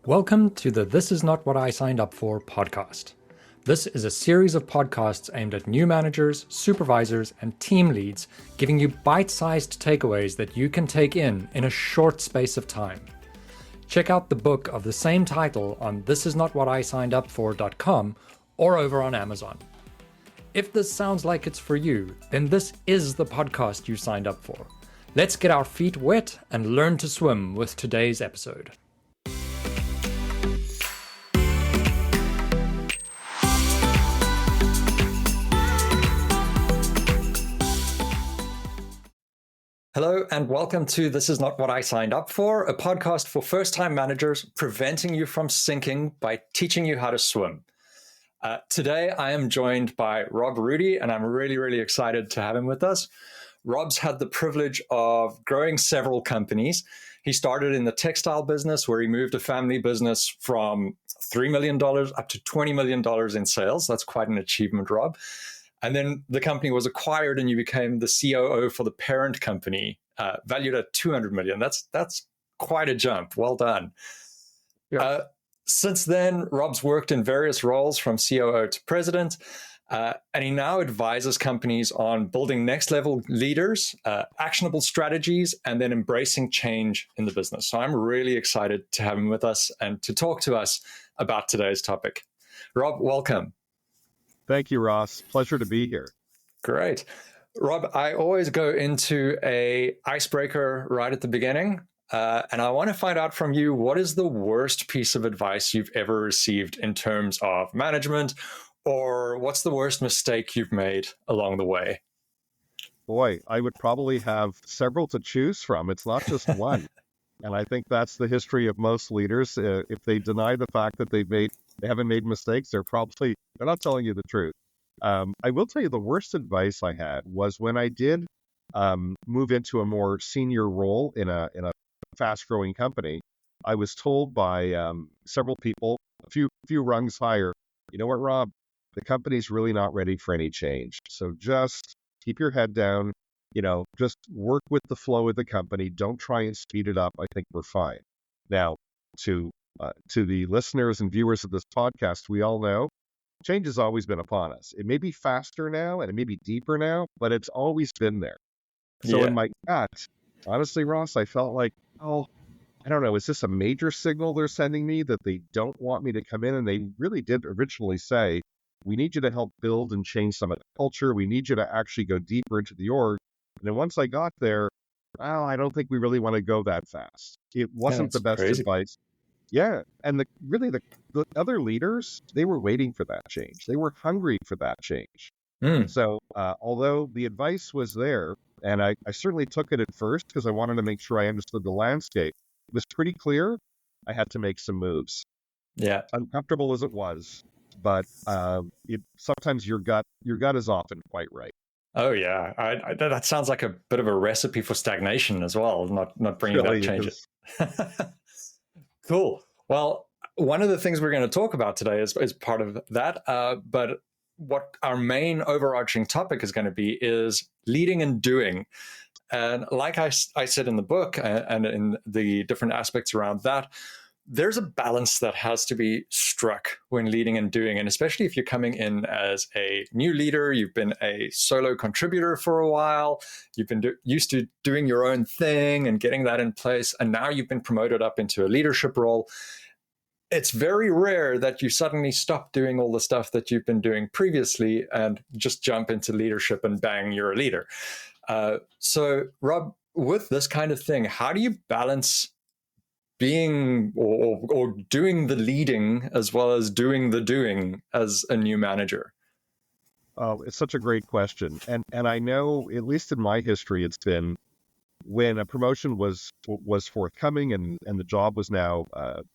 Welcome to the This Is Not What I Signed Up For podcast. This is a series of podcasts aimed at new managers, supervisors, and team leads, giving you bite-sized takeaways that you can take in a short space of time. Check out the book of the same title on thisisnotwhatisignedupfor.com or over on Amazon. If this sounds like it's for you, then this is the podcast you signed up for. Let's get our feet wet and learn to swim with today's episode. Hello and welcome to This Is Not What I Signed Up For, a podcast for first-time managers preventing you from sinking by teaching you how to swim. Today I am joined by Rob Rudy, and I'm really excited to have him with us. Rob's had the privilege of growing several companies. He started in the textile business where he moved a family business from $3 million up to $20 million in sales. That's quite an achievement, Rob. And then the company was acquired and you became the COO for the parent company, valued at $200 million. That's quite a jump. Well done. Yeah. Since then, Rob's worked in various roles from COO to president, and he now advises companies on building next level leaders, actionable strategies, and then embracing change in the business. So I'm really excited to have him with us and to talk to us about today's topic. Rob, welcome. Thank you, Ross. Pleasure to be here. Great. Rob, I always go into a icebreaker right at the beginning, and I want to find out from you, what is the worst piece of advice you've ever received in terms of management, or what's the worst mistake you've made along the way? Boy, I would probably have several to choose from. It's not just one. And I think that's the history of most leaders. If they deny the fact that they haven't made mistakes, they're not telling you the truth. I will tell you the worst advice I had was when I did move into a more senior role in a fast-growing company. I was told by several people, a few rungs higher, you know what, Rob, the company's really not ready for any change. So just keep your head down. Just work with the flow of the company. Don't try and speed it up. I think we're fine. Now, to the listeners and viewers of this podcast, we all know change has always been upon us. It may be faster now and it may be deeper now, but it's always been there. So in my gut, honestly, Ross, I felt like, I don't know, is this a major signal they're sending me that they don't want me to come in? And they really did originally say, we need you to help build and change some of the culture. We need you to actually go deeper into the org. And then once I got there, I don't think we really want to go that fast. It wasn't the best advice. Yeah. And the other leaders, they were waiting for that change. They were hungry for that change. So although the advice was there, and I certainly took it at first because I wanted to make sure I understood the landscape, it was pretty clear I had to make some moves. Yeah. Uncomfortable as it was, but sometimes your gut is often quite right. Oh yeah, that sounds like a bit of a recipe for stagnation as well. Not bringing Really that changes. Cool. Well, one of the things we're going to talk about today is part of that. But what our main overarching topic is going to be is leading and doing. And like I said in the book and in the different aspects around that, there's a balance that has to be struck when leading and doing. And especially if you're coming in as a new leader, you've been a solo contributor for a while, you've been used to doing your own thing and getting that in place, and now you've been promoted up into a leadership role. It's very rare that you suddenly stop doing all the stuff that you've been doing previously and just jump into leadership and bang, you're a leader. So Rob, with this kind of thing, how do you balance being or doing the leading as well as doing the doing as a new manager? Oh, it's such a great question. And I know, at least in my history, it's been when a promotion was forthcoming and the job was now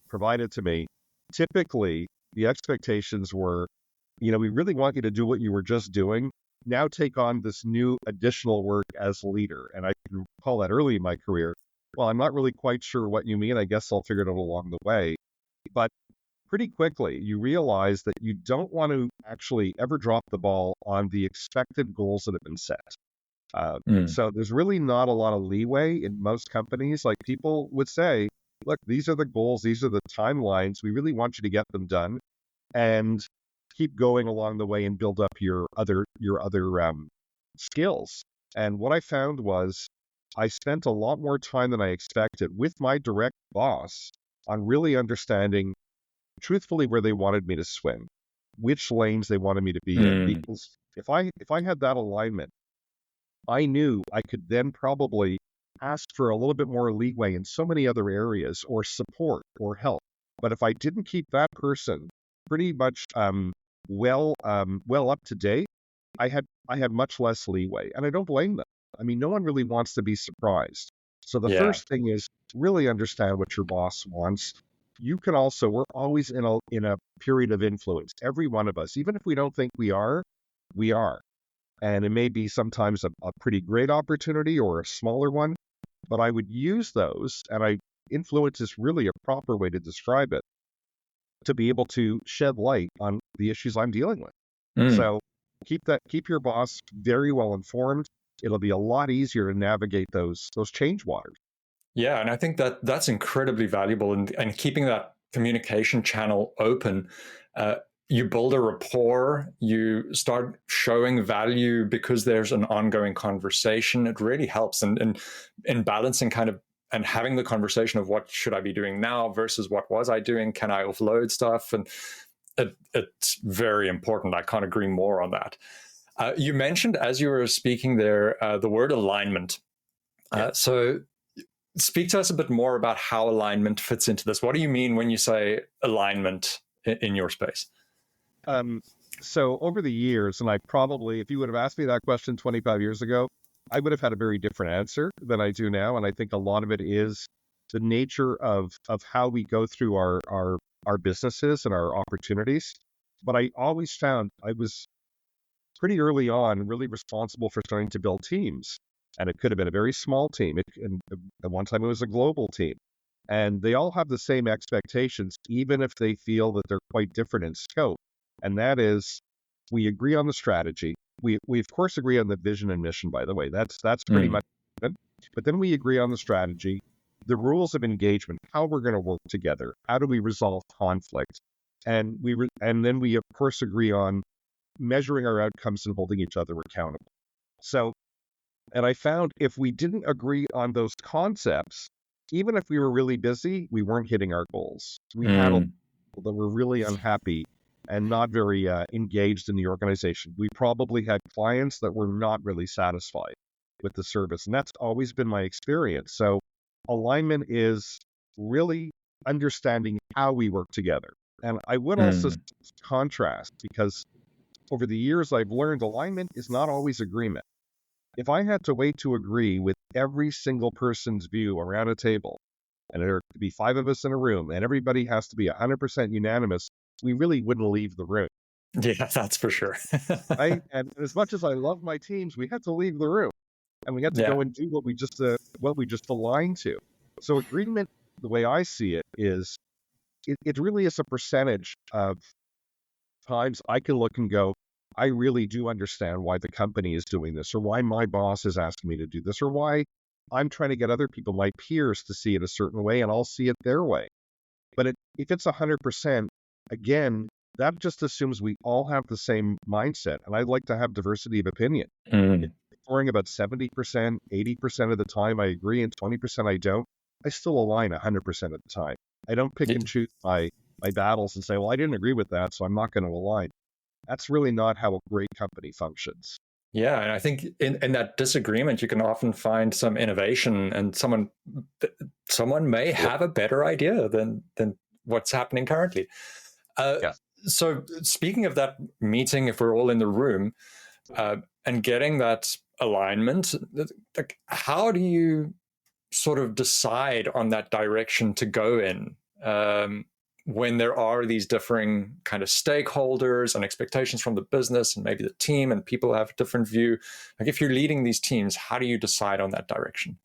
provided to me, typically the expectations were, we really want you to do what you were just doing. Now take on this new additional work as leader. And I can recall that early in my career. Well, I'm not really quite sure what you mean. I guess I'll figure it out along the way. But pretty quickly, you realize that you don't want to actually ever drop the ball on the expected goals that have been set. So there's really not a lot of leeway in most companies. Like people would say, look, these are the goals, these are the timelines. We really want you to get them done, and keep going along the way and build up your other skills. And what I found was I spent a lot more time than I expected with my direct boss on really understanding truthfully where they wanted me to swim, which lanes they wanted me to be in. Mm. Because if I had that alignment, I knew I could then probably ask for a little bit more leeway in so many other areas, or support or help. But if I didn't keep that person pretty much well up to date, I had much less leeway, and I don't blame them. I mean, no one really wants to be surprised. So the Yeah. first thing is really understand what your boss wants. You can also, we're always in a period of influence. Every one of us, even if we don't think we are, we are. And it may be sometimes a pretty great opportunity or a smaller one, but I would use those, and influence is really a proper way to describe it, to be able to shed light on the issues I'm dealing with. Mm. So keep your boss very well informed. It'll be a lot easier to navigate those change waters. Yeah, and I think that that's incredibly valuable, and keeping that communication channel open. You build a rapport, you start showing value because there's an ongoing conversation. It really helps in balancing kind of and having the conversation of what should I be doing now versus what was I doing? Can I offload stuff? And it's very important. I can't agree more on that. You mentioned as you were speaking there the word alignment. So speak to us a bit more about how alignment fits into this. What do you mean when you say alignment in your space? So over the years, and I probably, if you would have asked me that question 25 years ago, I would have had a very different answer than I do now. And I think a lot of it is the nature of how we go through our businesses and our opportunities. But I always found I was pretty early on really responsible for starting to build teams. And it could have been a very small team. And at one time it was a global team. And they all have the same expectations, even if they feel that they're quite different in scope. And that is, we agree on the strategy. We of course agree on the vision and mission, by the way. That's pretty much it. But then we agree on the strategy, the rules of engagement, how we're going to work together, how do we resolve conflict, and then we of course agree on measuring our outcomes and holding each other accountable. So, and I found if we didn't agree on those concepts, even if we were really busy, we weren't hitting our goals. We had people that were really unhappy and not very engaged in the organization. We probably had clients that were not really satisfied with the service. And that's always been my experience. So alignment is really understanding how we work together. And I would also contrast, because over the years I've learned alignment is not always agreement. If I had to wait to agree with every single person's view around a table, and there could be 5 of us in a room, and everybody has to be 100% unanimous, we really wouldn't leave the room. Yeah, that's for sure. Right? And as much as I love my teams, we had to leave the room, and we had to go and do what we just aligned to. So agreement, the way I see it, is it really is a percentage of times I can look and go, I really do understand why the company is doing this, or why my boss is asking me to do this, or why I'm trying to get other people, my peers, to see it a certain way, and I'll see it their way. But if it's 100%, again, that just assumes we all have the same mindset. And I'd like to have diversity of opinion. If I'm about 70%, 80% of the time I agree, and 20% I don't, I still align 100% of the time. I don't pick and choose my battles and say, well, I didn't agree with that, so I'm not going to align. That's really not how a great company functions. Yeah, and I think in that disagreement, you can often find some innovation, and someone may have a better idea than what's happening currently. So speaking of that meeting, if we're all in the room and getting that alignment, like, how do you sort of decide on that direction to go in? When there are these differing kind of stakeholders and expectations from the business and maybe the team, and people have a different view. Like, if you're leading these teams, how do you decide on that direction?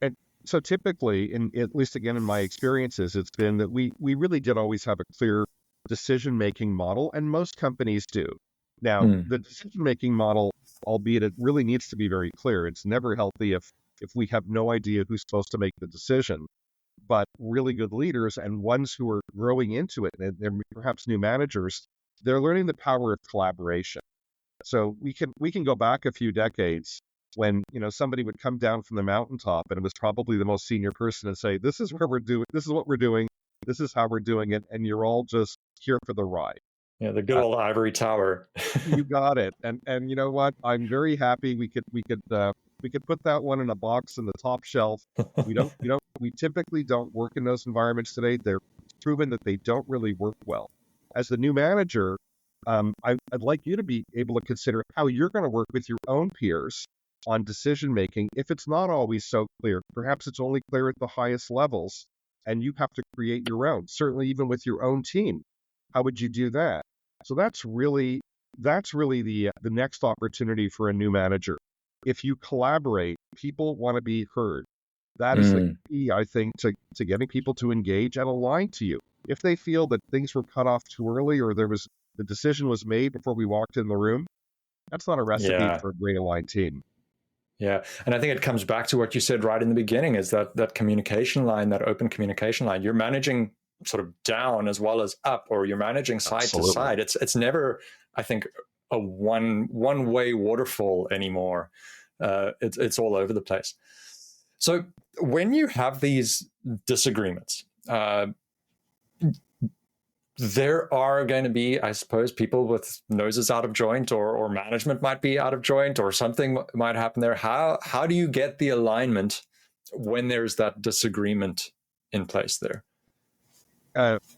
And so typically, at least again in my experiences, it's been that we really did always have a clear decision-making model, and most companies do. Now, the decision-making model, albeit it really needs to be very clear, it's never healthy if we have no idea who's supposed to make the decision. but really good leaders and ones who are growing into it, and they're perhaps new managers, they're learning the power of collaboration. So we can go back a few decades when, somebody would come down from the mountaintop and it was probably the most senior person and say, this is where we're doing, this is what we're doing, this is how we're doing it, and you're all just here for the ride. Yeah, the good old ivory tower. You got it. And you know what? I'm very happy we could put that one in a box in the top shelf. We typically don't work in those environments today. They're proven that they don't really work well. As the new manager, I'd like you to be able to consider how you're going to work with your own peers on decision making. If it's not always so clear, perhaps it's only clear at the highest levels, and you have to create your own. Certainly, even with your own team, how would you do that? So that's really the next opportunity for a new manager. If you collaborate, people want to be heard. That is the key, I think, to getting people to engage and align to you. If they feel that things were cut off too early or the decision was made before we walked in the room, that's not a recipe for a great aligned team. Yeah. And I think it comes back to what you said right in the beginning, is that communication line, that open communication line. You're managing sort of down as well as up, or you're managing side to side. It's never, I think, a one-way waterfall anymore. It's all over the place. So when you have these disagreements, there are going to be, I suppose, people with noses out of joint, or management might be out of joint, or something might happen there. How do you get the alignment when there's that disagreement in place there?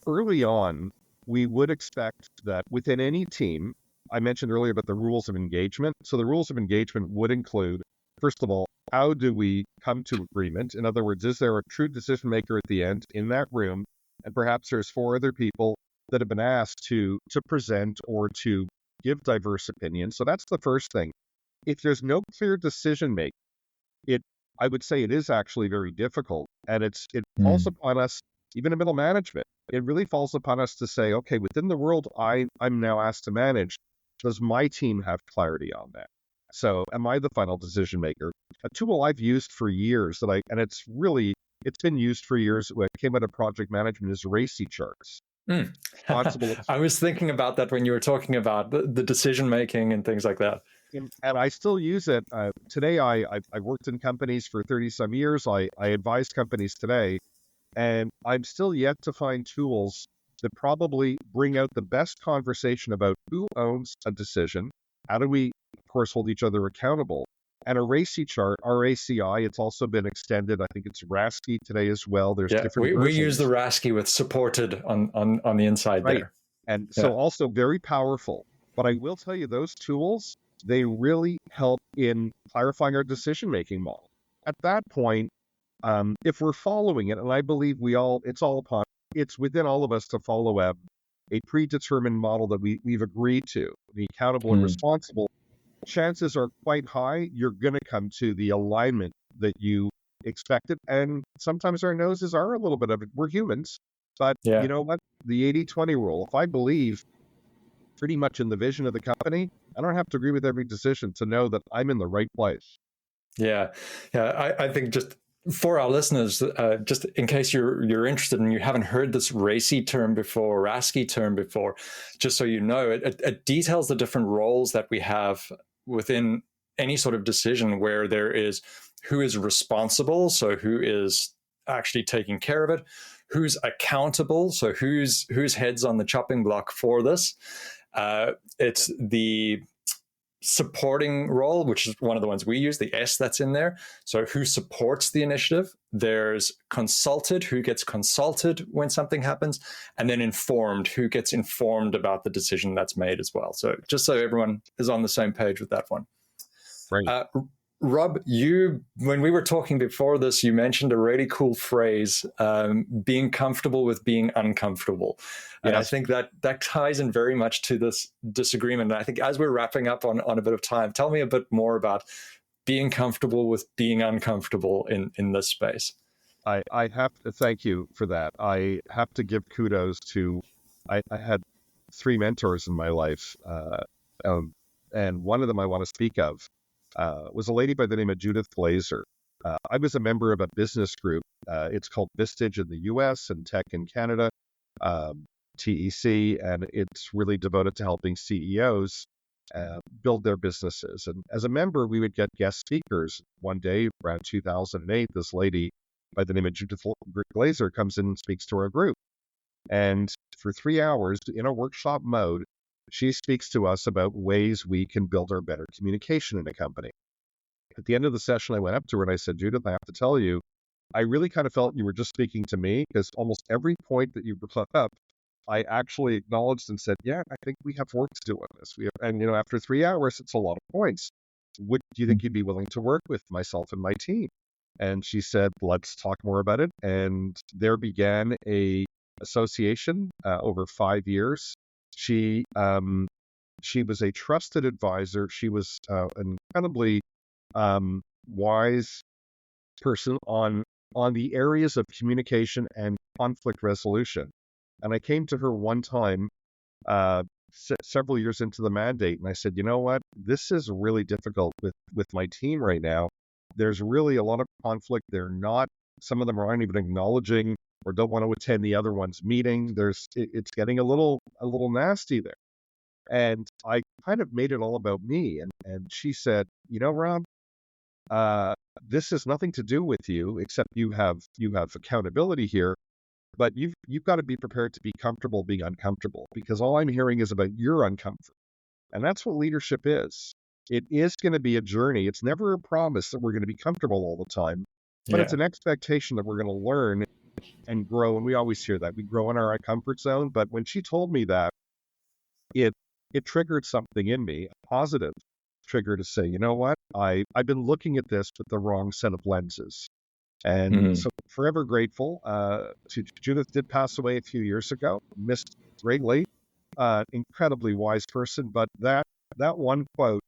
Early on, we would expect that within any team, I mentioned earlier about the rules of engagement. So the rules of engagement would include, first of all, how do we come to agreement? In other words, is there a true decision maker at the end in that room? And perhaps there's 4 other people that have been asked to present or to give diverse opinions. So that's the first thing. If there's no clear decision making, I would say it is actually very difficult. And it falls upon us, even in middle management. It really falls upon us to say, okay, within the world I'm now asked to manage, does my team have clarity on that? So am I the final decision maker? A tool I've used for years and it's been used for years when it came out of project management is RACI charts. I was thinking about that when you were talking about the decision making and things like that. And I still use it. Today, I worked in companies for 30 some years. I advise companies today, and I'm still yet to find tools that probably bring out the best conversation about who owns a decision. How do we, of course, hold each other accountable? And a RACI chart, RACI, it's also been extended. I think it's RACI today as well. There's different versions. We use the RACI with supported on the inside there. And so also very powerful. But I will tell you, those tools, they really help in clarifying our decision-making model. At that point, if we're following it, and I believe it's within all of us to follow a predetermined model that we've agreed to, be accountable and responsible, chances are quite high you're going to come to the alignment that you expected. And sometimes our noses are a little bit of it. We're humans. But you know what? The 80-20 rule, if I believe pretty much in the vision of the company, I don't have to agree with every decision to know that I'm in the right place. Yeah. I think just for our listeners, just in case you're interested and you haven't heard this RACI term before, just so you know, it details the different roles that we have within any sort of decision, where there is who is responsible, so who is actually taking care of it, who's accountable, so whose head's on the chopping block for this. It's the supporting role, which is one of the ones we use, the S that's in there. So who supports the initiative? There's consulted, who gets consulted when something happens, and then informed, who gets informed about the decision that's made as well. So just so everyone is on the same page with that one. Right. Rob, when we were talking before this, you mentioned a really cool phrase, being comfortable with being uncomfortable. And yes. I think that ties in very much to this disagreement. And I think as we're wrapping up on a bit of time, tell me a bit more about being comfortable with being uncomfortable in this space. I have to thank you for that. I have to give kudos to, I had 3 mentors in my life, and one of them I want to speak of. Was a lady by the name of Judith Glazer. I was a member of a business group. It's called Vistage in the US and Tech in Canada, TEC, and it's really devoted to helping CEOs build their businesses. And as a member, we would get guest speakers. One day, around 2008, this lady by the name of Judith Glazer comes in and speaks to our group. And for 3 hours in a workshop mode, she speaks to us about ways we can build our better communication in a company. At the end of the session, I went up to her and I said, Judith, I have to tell you, I really kind of felt you were just speaking to me, because almost every point that you brought up, I actually acknowledged and said, yeah, I think we have work to do on this. And after 3 hours, it's a lot of points. Do you think you'd be willing to work with myself and my team? And she said, let's talk more about it. And there began a association over 5 years. She was a trusted advisor. She was an incredibly wise person on the areas of communication and conflict resolution. And I came to her one time several years into the mandate, and I said, you know what, this is really difficult with my team right now. There's really a lot of conflict. Some of them aren't even acknowledging or don't want to attend the other one's meeting. It's getting a little nasty there. And I kind of made it all about me. And she said, Rob, this has nothing to do with you, except you have accountability here. But you've got to be prepared to be comfortable being uncomfortable, because all I'm hearing is about your uncomfort. And that's what leadership is. It is going to be a journey. It's never a promise that we're going to be comfortable all the time, but It's an expectation that we're going to learn and grow. And we always hear that. We grow in our comfort zone. But when she told me that, it triggered something in me, a positive trigger, to say, you know what, I've been looking at this with the wrong set of lenses. And so forever grateful. Judith did pass away a few years ago, missed greatly, incredibly wise person. But that one quote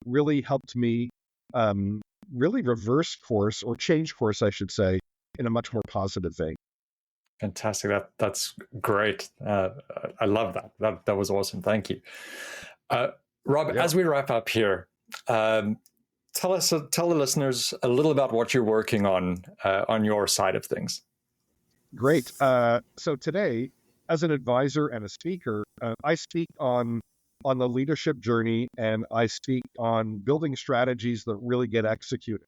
really helped me really reverse course, or change course, I should say, in a much more positive vein. Fantastic. That's great. I love that. That was awesome. Thank you. Rob, as we wrap up here, tell the listeners a little about what you're working on your side of things. Great. So today, as an advisor and a speaker, I speak on the leadership journey, and I speak on building strategies that really get executed.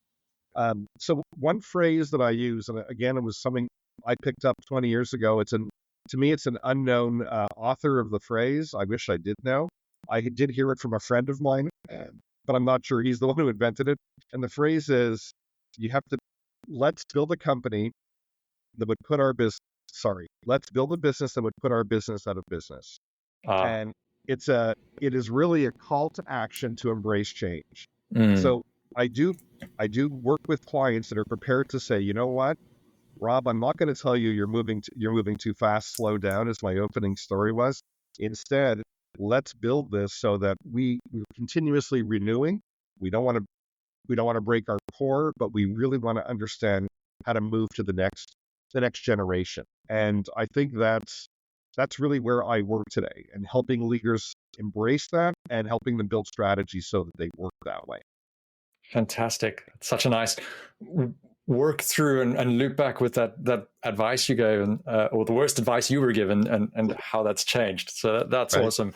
So one phrase that I use, and again, it was something I picked up 20 years ago. To me, it's an unknown author of the phrase. I wish I did know. I did hear it from a friend of mine, but I'm not sure he's the one who invented it. And the phrase is, let's build a company that would put our business, let's build a business that would put our business out of business. And it is really a call to action to embrace change. So I do work with clients that are prepared to say, you know what, Rob, I'm not going to tell you you're moving too fast, slow down, as my opening story was. Instead, let's build this so that we're continuously renewing. We don't want to break our core, but we really want to understand how to move to the next generation. And I think that's really where I work today, and helping leaders embrace that and helping them build strategies so that they work that way. Fantastic. Such a nice work through and loop back with that advice you gave, or the worst advice you were given, and how that's changed. So that's right. Awesome.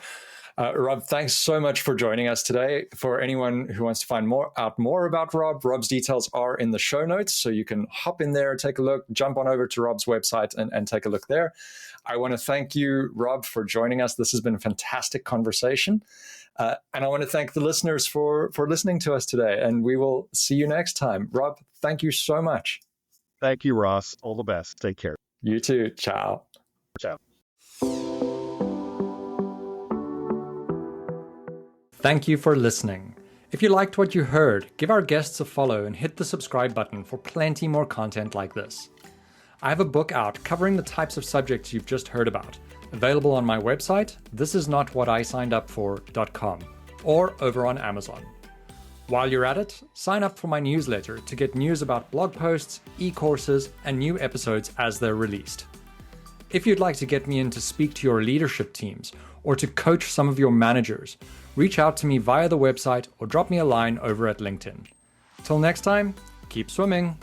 Rob, thanks so much for joining us today. For anyone who wants to find out more about Rob's details are in the show notes, so you can hop in there, take a look, jump on over to Rob's website and take a look there. I want to thank you, Rob, for joining us. This has been a fantastic conversation. And I want to thank the listeners for listening to us today, and we will see you next time. Rob, thank you so much. Thank you, Ross. All the best. Take care. You too. Ciao. Ciao. Thank you for listening. If you liked what you heard, give our guests a follow and hit the subscribe button for plenty more content like this. I have a book out covering the types of subjects you've just heard about, available on my website, thisisnotwhatisiguedupfor.com, or over on Amazon. While you're at it, sign up for my newsletter to get news about blog posts, e-courses, and new episodes as they're released. If you'd like to get me in to speak to your leadership teams or to coach some of your managers, reach out to me via the website or drop me a line over at LinkedIn. Till next time, Keep swimming.